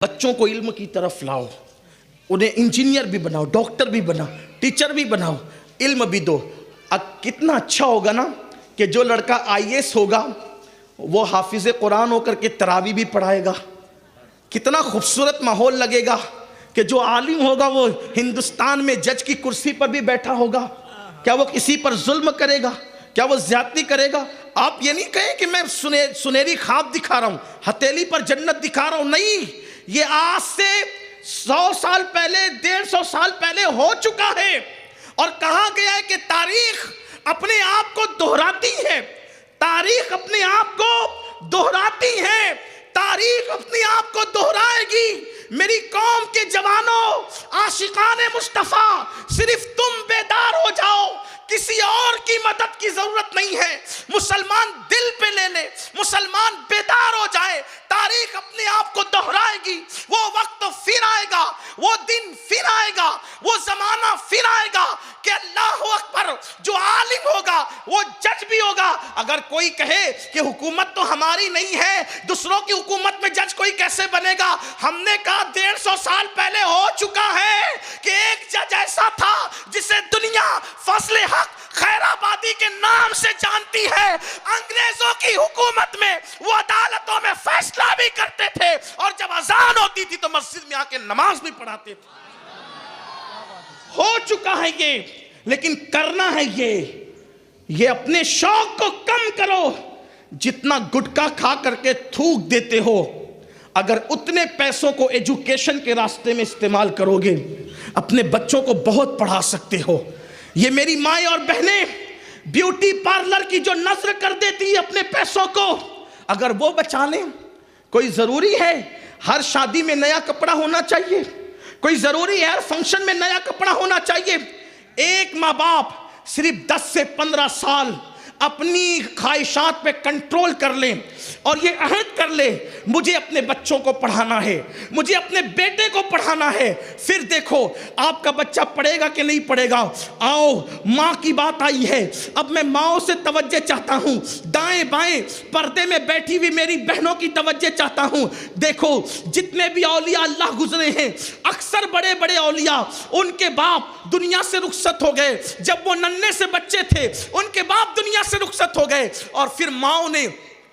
بچوں کو علم کی طرف لاؤ، انہیں انجینئر بھی بناؤ، ڈاکٹر بھی بناؤ، ٹیچر بھی بناؤ، علم بھی دو۔ اب کتنا اچھا ہوگا نا کہ جو لڑکا IAS ہوگا وہ حافظ قرآن ہو کر کے تراویح بھی پڑھائے گا۔ کتنا خوبصورت ماحول لگے گا کہ جو عالم ہوگا وہ ہندوستان میں جج کی کرسی پر بھی بیٹھا ہوگا۔ کیا وہ کسی پر ظلم کرے گا؟ کیا وہ زیادتی کرے گا؟ آپ یہ نہیں کہیں کہ میں سنہری خواب دکھا رہا ہوں، ہتھیلی پر جنت دکھا رہا ہوں، نہیں، یہ آج سے 100 سال پہلے، 150 سال پہلے ہو چکا ہے۔ اور کہا گیا ہے کہ تاریخ اپنے آپ کو دہراتی ہے، تاریخ اپنے آپ کو دہراتی ہے، تاریخ اپنے آپ کو دہرائے گی۔ میری قوم کے جوانوں، عاشقان مصطفیٰ، صرف تم بیدار ہو جاؤ، کسی اور کی مدد کی ضرورت نہیں ہے۔ مسلمان دل پہ لے لے، مسلمان بیدار ہو جائے، تاریخ اپنے آپ کو دہرائے گی۔ وہ وقت پھر آئے گا، وہ دن پھر آئے گا، وہ زمانہ پھر آئے گا کہ اللہ اکبر، جو عالم ہوگا وہ جج بھی ہوگا۔ اگر کوئی کہے کہ حکومت تو ہماری نہیں ہے، دوسروں کی حکومت میں جج کوئی کیسے بنے گا؟ ہم نے کہا 150 سال پہلے ہو چکا ہے کہ ایک جج ایسا تھا جسے دنیا فضل حق خیر آبادی کے نام سے جانتی ہے۔ انگریزوں کی حکومت میں وہ عدالتوں میں فیصلہ بھی کرتے تھے، اور جب اذان ہوتی تھی تو مسجد میں آ کے نماز بھی پڑھاتے تھے۔ ہو چکا ہے یہ، لیکن کرنا ہے یہ اپنے شوق کو کم کرو۔ جتنا گٹکا کھا کر کے تھوک دیتے ہو، اگر اتنے پیسوں کو ایجوکیشن کے راستے میں استعمال کرو گے، اپنے بچوں کو بہت پڑھا سکتے ہو۔ یہ میری مائیں اور بہنیں بیوٹی پارلر کی جو نظر کر دیتی ہے اپنے پیسوں کو، اگر وہ بچا لیں۔ کوئی ضروری ہے ہر شادی میں نیا کپڑا ہونا چاہیے؟ کوئی ضروری ہے ہر فنکشن میں نیا کپڑا ہونا چاہیے؟ ایک ماں باپ صرف 10 سے 15 سال اپنی خواہشات پہ کنٹرول کر لیں اور یہ عہد کر لے، مجھے اپنے بچوں کو پڑھانا ہے، مجھے اپنے بیٹے کو پڑھانا ہے۔ پھر دیکھو آپ کا بچہ پڑھے گا کہ نہیں پڑھے گا۔ آؤ، ماں کی بات آئی ہے، اب میں ماں سے توجہ چاہتا ہوں، دائیں بائیں پردے میں بیٹھی ہوئی میری بہنوں کی توجہ چاہتا ہوں۔ دیکھو جتنے بھی اولیاء اللہ گزرے ہیں، اکثر بڑے بڑے اولیاء، ان کے باپ دنیا سے رخصت ہو گئے، جب وہ ننھے سے بچے تھے ان کے باپ دنیا سے رخصت ہو گئے، اور پھر ماؤں نے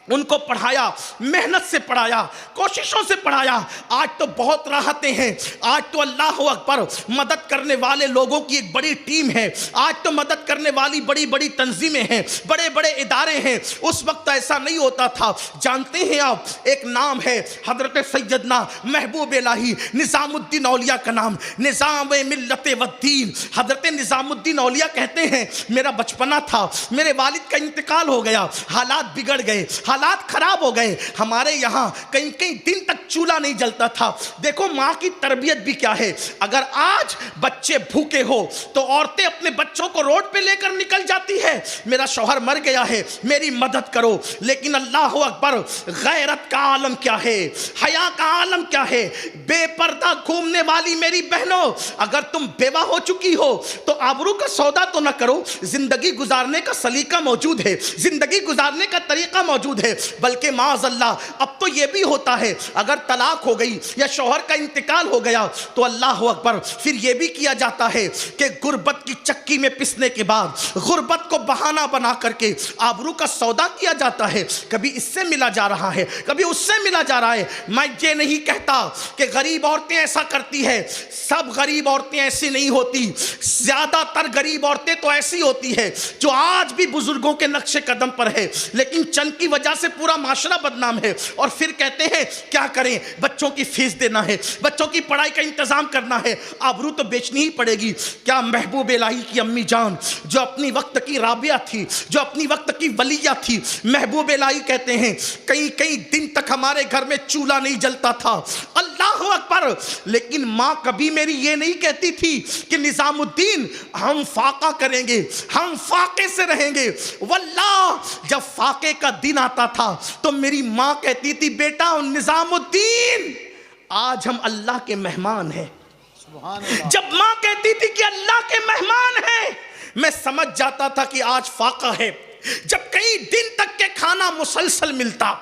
ان کو پڑھایا، محنت سے پڑھایا، کوششوں سے پڑھایا۔ آج تو بہت راحتیں ہیں، آج تو اللہ اکبر مدد کرنے والے لوگوں کی ایک بڑی ٹیم ہے، آج تو مدد کرنے والی بڑی بڑی تنظیمیں ہیں، بڑے بڑے ادارے ہیں۔ اس وقت ایسا نہیں ہوتا تھا۔ جانتے ہیں آپ، ایک نام ہے حضرت سیدنا محبوب الہی نظام الدین اولیاء کا نام، نظام ملت والدین۔ حضرت نظام الدین اولیاء کہتے ہیں میرا بچپنا تھا، میرے والد کا انتقال ہو گیا، حالات بگڑ گئے، حالات خراب ہو گئے، ہمارے یہاں کئی کئی دن تک چولہا نہیں جلتا تھا۔ دیکھو ماں کی تربیت بھی کیا ہے، اگر آج بچے بھوکے ہو تو عورتیں اپنے بچوں کو روڈ پہ لے کر نکل جاتی ہے، میرا شوہر مر گیا ہے میری مدد کرو۔ لیکن اللہ اکبر، غیرت کا عالم کیا ہے، حیا کا عالم کیا ہے۔ بے پردہ گھومنے والی میری بہنوں، اگر تم بیوہ ہو چکی ہو تو آبرو کا سودا تو نہ کرو، زندگی گزارنے کا سلیقہ موجود ہے، زندگی گزارنے کا طریقہ موجود ہے۔ بلکہ معاذ اللہ اب تو یہ بھی ہوتا ہے، اگر طلاق ہو گئی یا شوہر کا انتقال ہو گیا تو اللہ اکبر پھر یہ بھی کیا جاتا ہے کہ غربت کی چکی میں پسنے کے بعد غربت کو بہانہ بنا کر کے آبرو کا سودا کیا جاتا ہے۔ کبھی اس سے ملا جا رہا ہے، کبھی اس سے ملا جا رہا ہے۔ میں یہ نہیں کہتا کہ غریب عورتیں ایسا کرتی ہے، سب غریب عورتیں ایسی نہیں ہوتی، زیادہ تر غریب عورتیں تو ایسی ہوتی ہے جو آج بھی بزرگوں کے نقش قدم پر ہے، لیکن چند کی وجہ سے پورا معاشرہ بدنام ہے، اور پھر کہتے ہیں کیا کریں، بچوں کی فیس دینا ہے، بچوں کی پڑھائی کا انتظام کرنا ہے، آبرو تو بیچنی ہی پڑے گی۔ کیا محبوب الہی کی امی جان جو اپنی وقت کی رابعہ تھی، جو اپنی وقت کی ولیہ تھی، محبوب الہی کہتے ہیں کئی کئی دن تک ہمارے گھر میں چولہا نہیں جلتا تھا۔ اللہ اکبر، لیکن ماں کبھی میری یہ نہیں کہتی تھی کہ نظام الدین ہم فاقہ کریں گے، ہم فاقے سے رہیں گے۔ واللہ جب فاقے کا دن آتا تھا تو میری ماں کہتی تھی بیٹا نظام الدین آج ہم اللہ کے مہمان ہیں۔ جب ماں کہتی تھی کہ اللہ کے مہمان ہیں، میں سمجھ جاتا تھا کہ آج فاقہ ہے، جب کئی دن تک کے کھانا مسلسل ملتا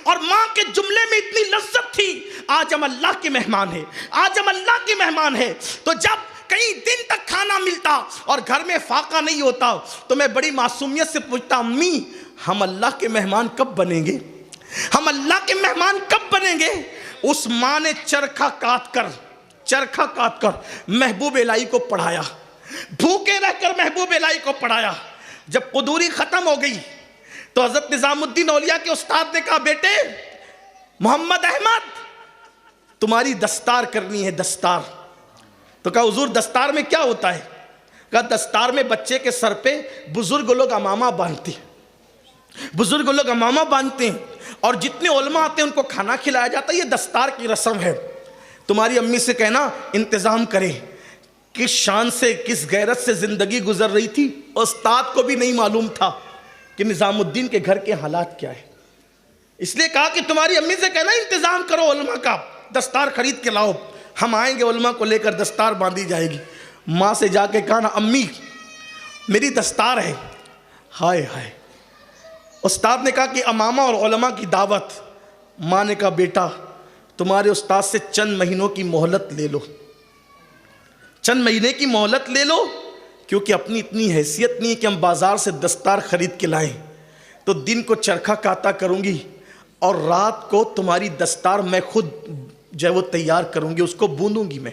اور ماں کے جملے میں اتنی لذت تھی، آج ہم اللہ کے مہمان ہیں، آج ہم اللہ کے مہمان ہیں، تو جب کئی دن تک کھانا ملتا اور گھر میں فاقہ نہیں ہوتا تو میں بڑی معصومیت سے پوچھتا، امی ہم اللہ کے مہمان کب بنیں گے؟ ہم اللہ کے مہمان کب بنیں گے؟ اس ماں نے چرخہ کاٹ کر محبوب الہی کو پڑھایا، بھوکے رہ کر محبوب الہی کو پڑھایا۔ جب قدوری ختم ہو گئی تو حضرت نظام الدین اولیاء کے استاد نے کہا، بیٹے محمد احمد تمہاری دستار کرنی ہے، دستار۔ تو کہا حضور دستار میں کیا ہوتا ہے؟ کہا دستار میں بچے کے سر پہ بزرگ لوگ امامہ باندھتے ہیں، اور جتنے علماء آتے ہیں ان کو کھانا کھلایا جاتا ہے، یہ دستار کی رسم ہے۔ تمہاری امی سے کہنا انتظام کرے۔ کس شان سے، کس غیرت سے زندگی گزر رہی تھی، استاد کو بھی نہیں معلوم تھا کہ نظام الدین کے گھر کے حالات کیا ہے، اس لیے کہا کہ تمہاری امی سے کہنا انتظام کرو علماء کا، دستار خرید کے لاؤ، ہم آئیں گے علماء کو لے کر دستار باندھی جائے گی۔ ماں سے جا کے کہا نا امی میری دستار ہے۔ ہائے ہائے، استاد نے کہا کہ امامہ اور علماء کی دعوت۔ ماں نے کہا بیٹا تمہارے استاد سے چند مہینوں کی مہلت لے لو، چند مہینے کی مہلت لے لو، کیونکہ اپنی اتنی حیثیت نہیں ہے کہ ہم بازار سے دستار خرید کے لائیں، تو دن کو چرخہ کاتا کروں گی اور رات کو تمہاری دستار میں خود جو ہے وہ تیار کروں گی، اس کو بوندوں گی، میں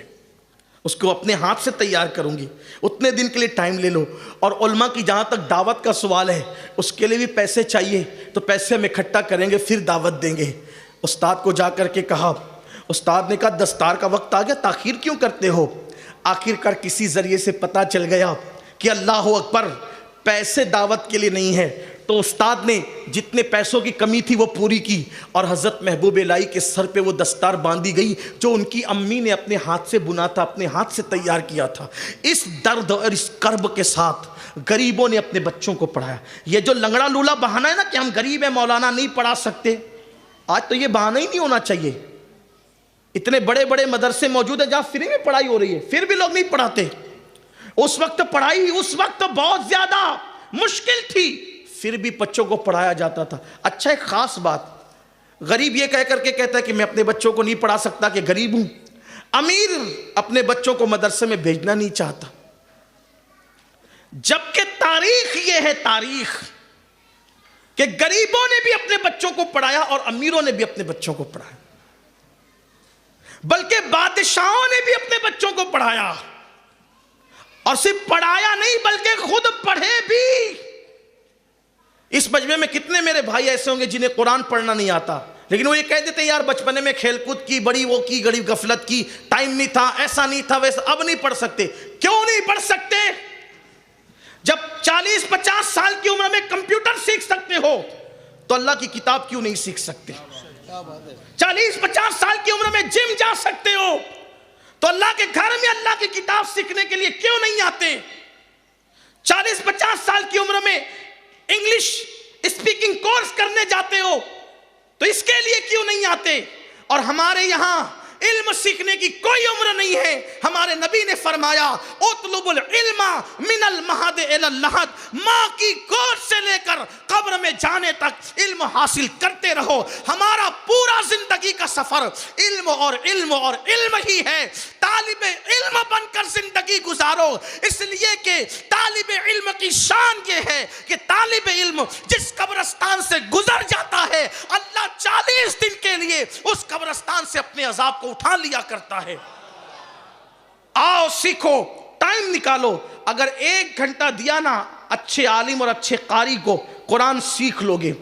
اس کو اپنے ہاتھ سے تیار کروں گی، اتنے دن کے لیے ٹائم لے لو۔ اور علماء کی جہاں تک دعوت کا سوال ہے اس کے لیے بھی پیسے چاہیے، تو پیسے ہم اکٹھا کریں گے پھر دعوت دیں گے۔ استاد کو جا کر کے کہا، استاد نے کہا دستار کا وقت آ گیا، تاخیر کیوں کرتے ہو؟ آخر کار کسی ذریعے سے پتہ چل گیا کہ اللہ اکبر پیسے دعوت کے لیے نہیں ہے، تو استاد نے جتنے پیسوں کی کمی تھی وہ پوری کی، اور حضرت محبوب الہی کے سر پہ وہ دستار باندھی گئی جو ان کی امی نے اپنے ہاتھ سے بنا تھا، اپنے ہاتھ سے تیار کیا تھا۔ اس درد اور اس کرب کے ساتھ غریبوں نے اپنے بچوں کو پڑھایا۔ یہ جو لنگڑا لولا بہانہ ہے نا کہ ہم غریب ہیں مولانا نہیں پڑھا سکتے، آج تو یہ بہانہ ہی نہیں ہونا چاہیے۔ اتنے بڑے بڑے مدرسے موجود ہیں جہاں فری میں پڑھائی ہو رہی ہے، پھر بھی لوگ نہیں پڑھاتے۔ اس وقت پڑھائی بہت زیادہ مشکل تھی، پھر بھی بچوں کو پڑھایا جاتا تھا۔ اچھا ایک خاص بات، غریب یہ کہہ کر کے کہتا ہے کہ میں اپنے بچوں کو نہیں پڑھا سکتا کہ غریب ہوں، امیر اپنے بچوں کو مدرسے میں بھیجنا نہیں چاہتا، جبکہ تاریخ یہ ہے، تاریخ کہ غریبوں نے بھی اپنے بچوں کو پڑھایا اور امیروں نے بھی اپنے بچوں کو پڑھایا، بلکہ بادشاہوں نے بھی اپنے بچوں کو پڑھایا، اور صرف پڑھایا نہیں بلکہ خود پڑھے بھی۔ اس مجمع میں کتنے میرے بھائی ایسے ہوں گے جنہیں قرآن پڑھنا نہیں آتا، لیکن وہ یہ کہہ دیتے یار بچپنے میں کھیل کود کی، بڑی وہ کی، بڑی غفلت کی، ٹائم نہیں تھا، ایسا نہیں تھا، ویسا، اب نہیں پڑھ سکتے۔ کیوں نہیں پڑھ سکتے؟ جب 40-50 سال کی عمر میں کمپیوٹر سیکھ سکتے ہو تو اللہ کی کتاب کیوں نہیں سیکھ سکتے؟ 40-50 سال کی عمر میں جم جا سکتے ہو تو اللہ کے گھر میں اللہ کی کتاب سیکھنے کے لیے کیوں نہیں آتے؟ 40-50 سال کی عمر میں انگلش اسپیکنگ کورس کرنے جاتے ہو تو اس کے لیے کیوں نہیں آتے؟ اور ہمارے یہاں علم سیکھنے کی کوئی عمر نہیں ہے۔ ہمارے نبی نے فرمایا اطلب العلم من المہد الی اللحد، ماں کی گود سے لے کر قبر میں جانے تک علم حاصل کرتے رہو۔ ہمارا پورا زندگی کا سفر علم اور علم اور علم ہی ہے۔ طالب علم بن کر زندگی گزارو، اس لیے کہ طالب علم کی شان یہ ہے کہ طالب علم جس قبرستان سے گزر جاتا ہے اللہ 40 دن کے لیے اس قبرستان سے اپنے عذاب کو اٹھا لیا کرتا ہے۔ آؤ سیکھو، ٹائم نکالو۔ اگر 1 گھنٹہ دیا نا اچھے عالم اور اچھے قاری کو، قرآن سیکھ لوگے۔